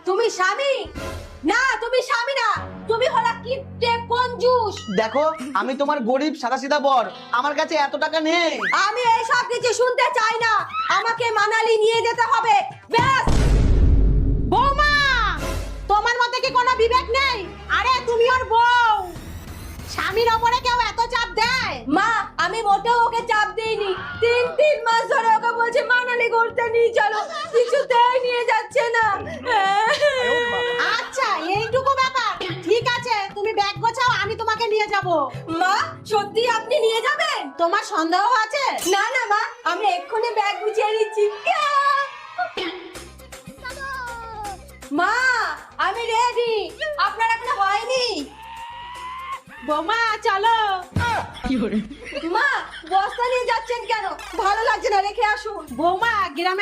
তুমি স্বামী না, তুমি স্বামী না, তুমি হলো কিপটে কঞ্জুস। দেখো আমি তোমার গরিব সাদাসিধা বর, আমার কাছে এত টাকা নেই। আমি এইসব কিছু শুনতে চাই না, আমাকে মানালি নিয়ে যেতে হবে ব্যাস। বৌমা, তোমার মধ্যে কি কোনো বিবেক নেই? আরে তুমি ওর বউ, স্বামীর ওপরে কেউ এত চাপ দেয়? মা, আমি মোটেও ওকে চাপ দেইনি। 3 মাস ধরে ওকে বলছি মানালি ঘুরতে নিয়ে চলো, কিছুতেই নিয়ে যাচ্ছে না। আচ্ছা এইটুকু ব্যাপার, ঠিক আছে তুমি ব্যাগ গোছাও, আমি তোমাকে নিয়ে যাব। মা, সত্যি আপনি নিয়ে যাবেন? তোমার সন্দেহ আছে? না না মা, আমি এক্ষুনি ব্যাগ গুছিয়ে নিচ্ছি। মা, আমি রেডি, আপনার এখনো হয়নি? বৌমা চলো। মা, বস্তা নিয়ে যাচ্ছেন কেন? ভালো লাগছে না, রেখে আসুন। বৌমা, গ্রামে